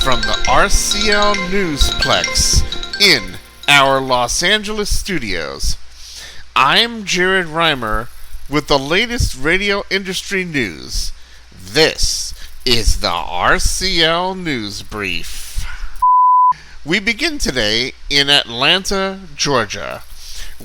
from the RCL Newsplex in our Los Angeles studios. I'm Jared Reimer with the latest radio industry news. This is the RCL News Brief. We begin today in Atlanta, Georgia,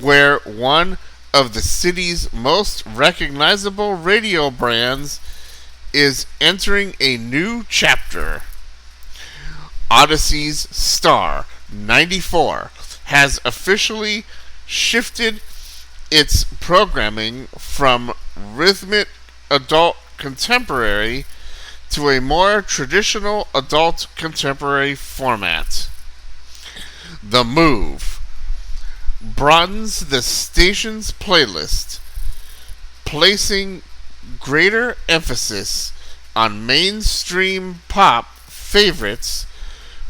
where one of the city's most recognizable radio brands is entering a new chapter. Odyssey's Star 94 has officially shifted its programming from rhythmic adult contemporary to a more traditional adult contemporary format. The move broadens the station's playlist, placing greater emphasis on mainstream pop favorites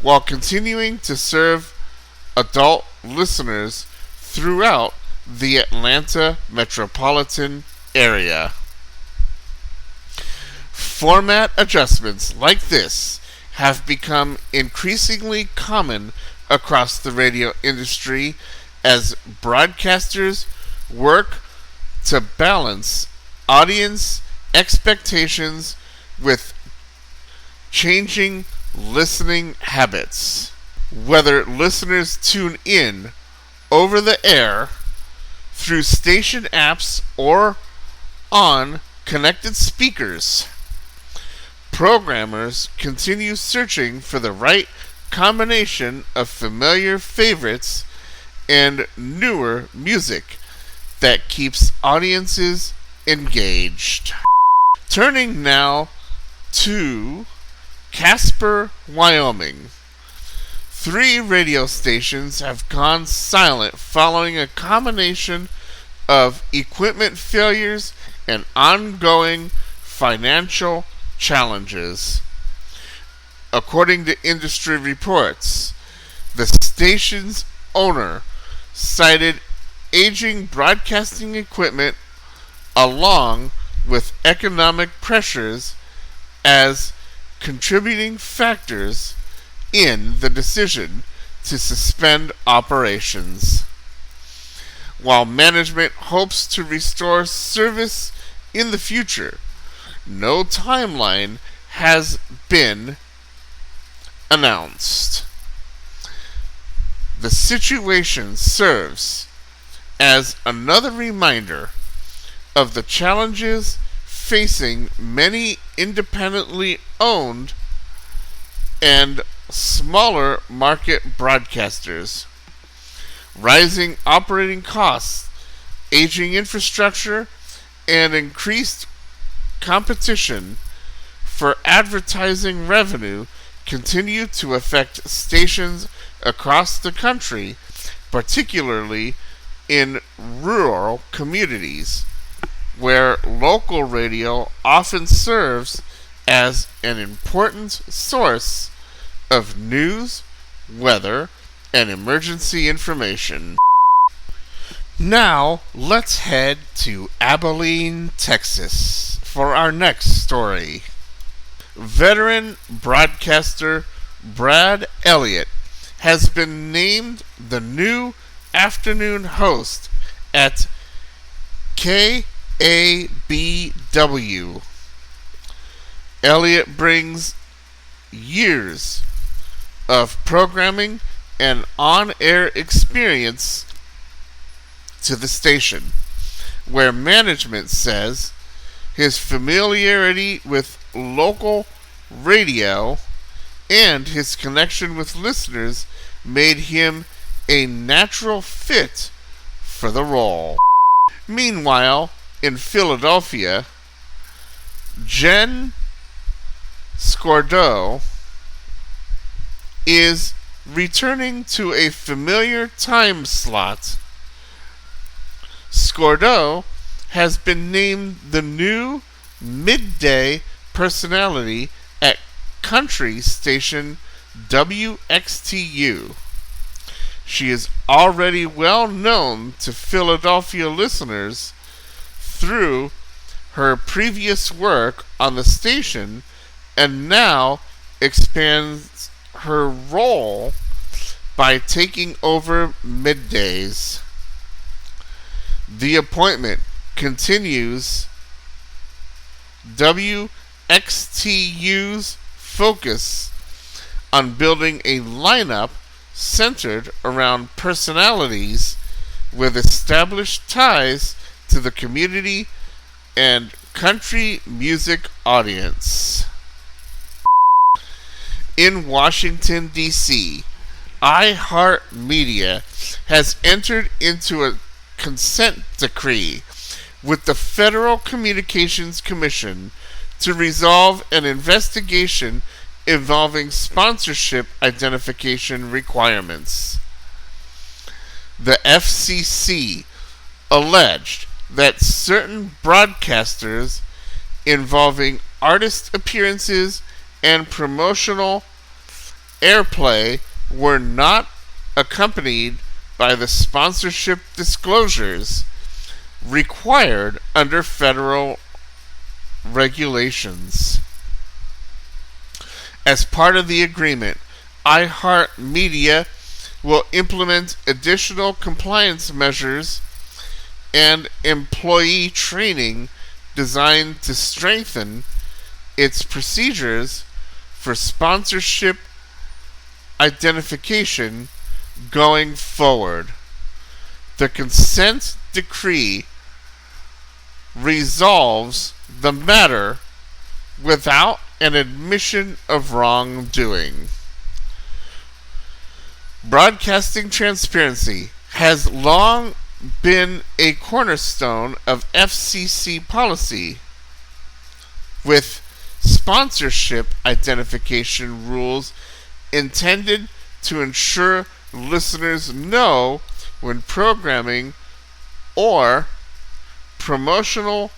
while continuing to serve adult listeners throughout the Atlanta metropolitan area. Format adjustments like this have become increasingly common across the radio industry as broadcasters work to balance audience expectations with changing listening habits. Whether listeners tune in over the air, through station apps, or on connected speakers, programmers continue searching for the right combination of familiar favorites and newer music that keeps audiences engaged. Turning now to Casper, Wyoming. 3 radio stations have gone silent following a combination of equipment failures and ongoing financial challenges. According to industry reports, the station's owner cited aging broadcasting equipment along with economic pressures as contributing factors in the decision to suspend operations. While management hopes to restore service in the future, no timeline has been announced. The situation serves as another reminder of the challenges facing many independently owned and smaller market broadcasters. Rising operating costs, aging infrastructure, and increased competition for advertising revenue continue to affect stations across the country, particularly in rural communities, where local radio often serves as an important source of news, weather, and emergency information. Now, let's head to Abilene, Texas for our next story. Veteran broadcaster Brad Elliott has been named the new afternoon host at KABW. Elliott brings years of programming and on-air experience to the station, where management says his familiarity with local radio and his connection with listeners made him a natural fit for the role. Meanwhile, in Philadelphia, Jen Scordo is returning to a familiar time slot. Scordo has been named the new midday personality at country station WXTU. She is already well known to Philadelphia listeners through her previous work on the station and now expands her role by taking over middays. The appointment continues WXTU's focus on building a lineup centered around personalities with established ties to the community and country music audience. In Washington, D.C., iHeartMedia has entered into a consent decree with the Federal Communications Commission to resolve an investigation involving sponsorship identification requirements. The FCC alleged that certain broadcasters involving artist appearances and promotional airplay were not accompanied by the sponsorship disclosures required under federal regulations. As part of the agreement, iHeartMedia will implement additional compliance measures and employee training designed to strengthen its procedures for sponsorship identification going forward. The consent decree resolves the matter without an admission of wrongdoing. Broadcasting transparency has long been a cornerstone of FCC policy, with sponsorship identification rules intended to ensure listeners know when programming or promotional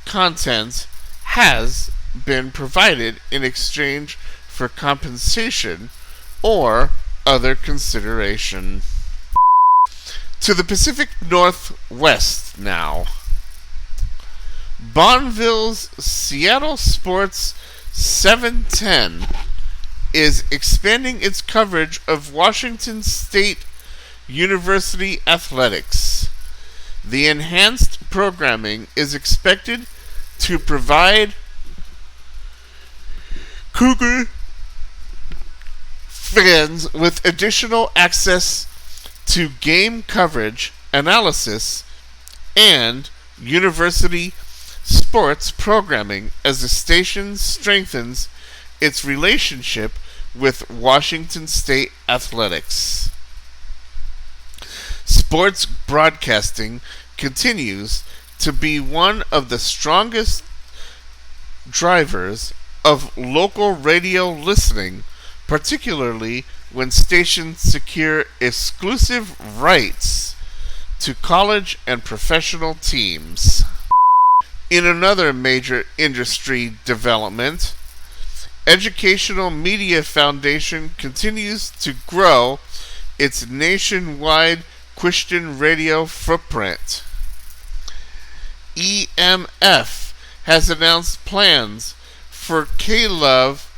content has been provided in exchange for compensation or other consideration. To the Pacific Northwest now. Bonneville's Seattle Sports 710 is expanding its coverage of Washington State University athletics. The enhanced programming is expected to provide Cougar fans with additional access to game coverage, analysis, and university sports programming as the station strengthens its relationship with Washington State athletics. Sports broadcasting continues to be one of the strongest drivers of local radio listening, particularly when stations secure exclusive rights to college and professional teams. In another major industry development, Educational Media Foundation continues to grow its nationwide Christian radio footprint. EMF has announced plans for K-Love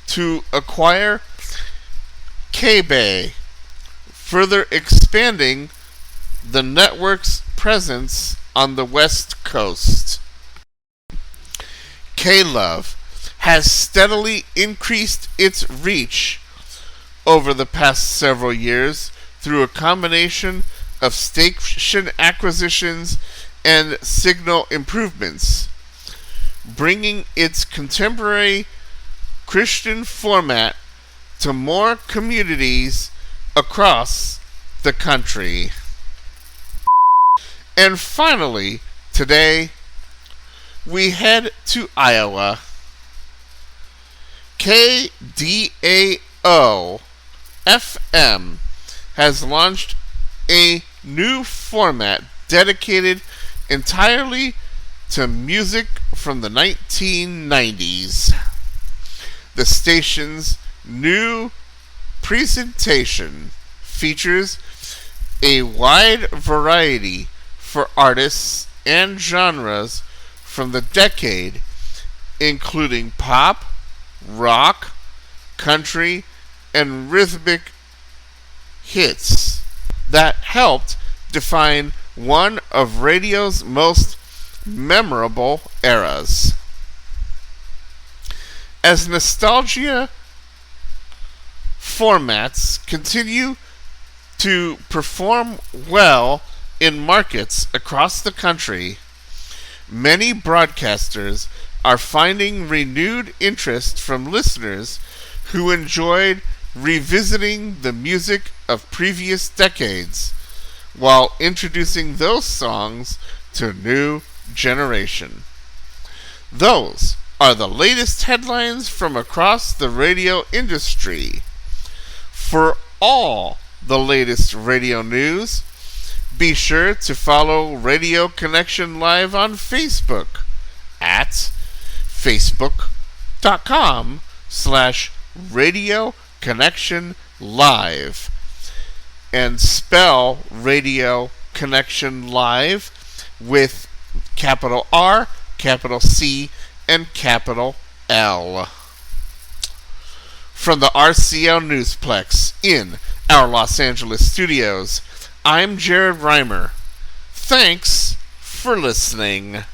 to acquire K-Bay, further expanding the network's presence on the West Coast. K-Love has steadily increased its reach over the past several years through a combination of station acquisitions and signal improvements, bringing its contemporary Christian format to more communities across the country. And finally, today, we head to Iowa. KDAO FM has launched a new format dedicated entirely to music from the 1990s. The station's new presentation features a wide variety for artists and genres from the decade, including pop, rock, country, and rhythmic hits that helped define one of radio's most memorable eras. As nostalgia formats continue to perform well in markets across the country, many broadcasters are finding renewed interest from listeners who enjoyed revisiting the music of previous decades while introducing those songs to a new generation. Those are the latest headlines from across the radio industry. For all the latest radio news, be sure to follow Radio Connection Live on Facebook at facebook.com/Radio Connection Live, and spell Radio Connection Live with capital R, capital C, and capital L. From the RCL Newsplex in our Los Angeles studios, I'm Jared Reimer. Thanks for listening.